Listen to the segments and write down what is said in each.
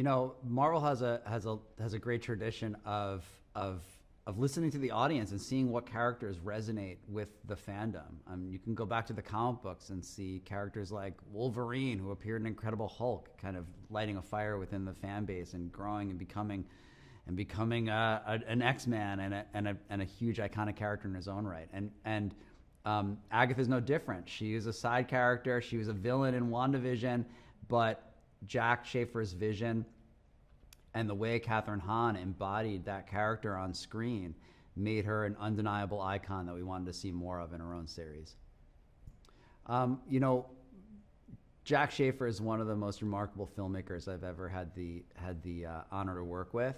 Marvel has a great tradition of listening to the audience and seeing what characters resonate with the fandom. You can go back to the comic books and see characters like Wolverine, who appeared in Incredible Hulk, kind of lighting a fire within the fan base and growing and becoming an X-Man and a huge iconic character in his own right. And Agatha is no different. She is a side character. She was a villain in WandaVision, but Jack Schaefer's vision and the way Kathryn Hahn embodied that character on screen made her an undeniable icon that we wanted to see more of in her own series. Jack Schaefer is one of the most remarkable filmmakers I've ever had the honor to work with.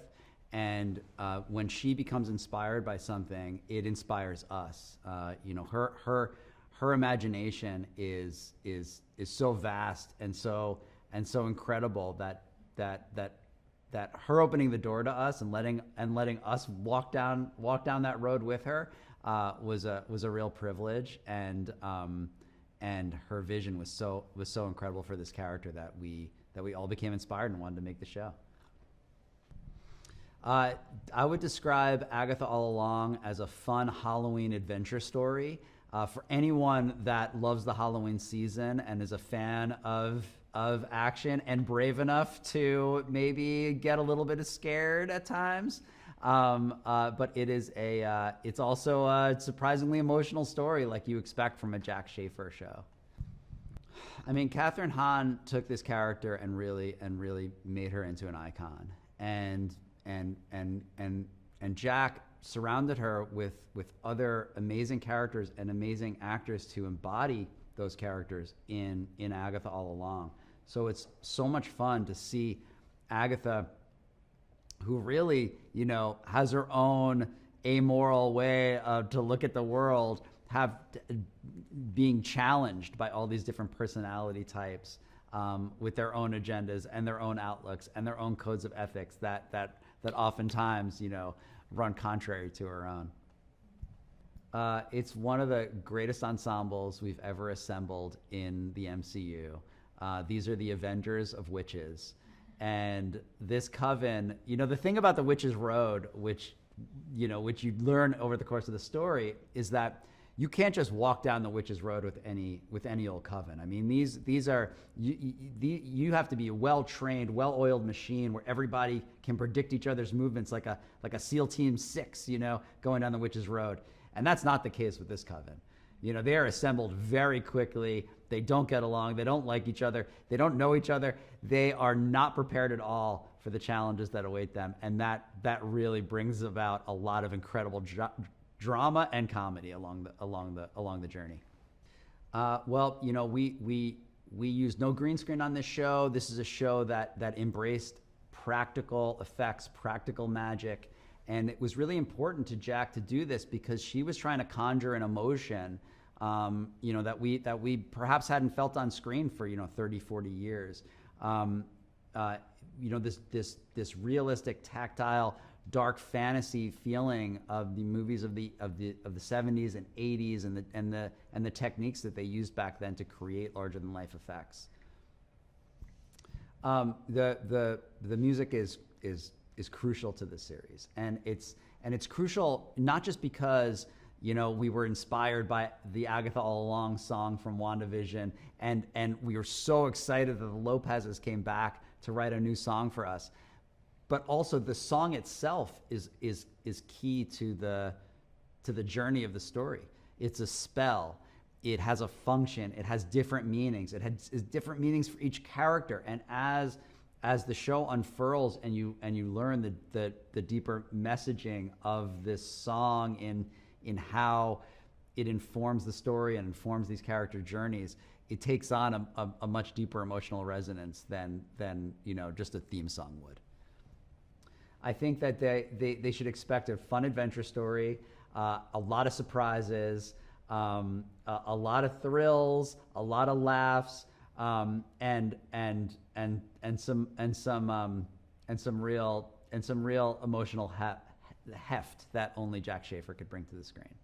And when she becomes inspired by something, it inspires us. Her imagination is so vast and so incredible that her opening the door to us and letting us walk down that road with her was a real privilege, and her vision was so incredible for this character that we all became inspired and wanted to make the show. I would describe Agatha All Along as a fun Halloween adventure story for anyone that loves the Halloween season and is a fan of action and brave enough to maybe get a little bit scared at times. But it's also a surprisingly emotional story like you expect from a Jack Schaefer show. I mean, Kathryn Hahn took this character and really made her into an icon. And Jack surrounded her with other amazing characters and amazing actors to embody those characters in Agatha All Along. So it's so much fun to see Agatha, who really, has her own amoral way to look at the world, being challenged by all these different personality types with their own agendas and their own outlooks and their own codes of ethics that oftentimes, run contrary to her own. It's one of the greatest ensembles we've ever assembled in the MCU. These are the Avengers of witches. And this coven, the thing about the Witch's Road, which you learn over the course of the story, is that you can't just walk down the Witch's Road with any old coven. I mean, these are you have to be a well-trained, well-oiled machine where everybody can predict each other's movements like a SEAL Team 6, going down the Witch's Road. And that's not the case with this coven. They are assembled very quickly. They don't get along. They don't like each other. They don't know each other. They are not prepared at all for the challenges that await them. And that really brings about a lot of incredible drama and comedy along the journey. We used no green screen on this show. This is a show that embraced practical effects, practical magic. And it was really important to Jack to do this because she was trying to conjure an emotion, that we perhaps hadn't felt on screen for 30, 40 years. This realistic, tactile, dark fantasy feeling of the movies of the 70s and 80s and the techniques that they used back then to create larger than life effects. The music is crucial to this series, and it's crucial not just because we were inspired by the Agatha All Along song from WandaVision, and we were so excited that the Lopez's came back to write a new song for us, but also the song itself is key to the journey of the story. It's a spell. It has a function. It has different meanings. It has different meanings for each character, and as the show unfurls and you learn the deeper messaging of this song in how it informs the story and informs these character journeys, it takes on a much deeper emotional resonance than just a theme song would. I think that they should expect a fun adventure story, a lot of surprises, a lot of thrills, a lot of laughs, and some real emotional heft that only Jack Schaefer could bring to the screen.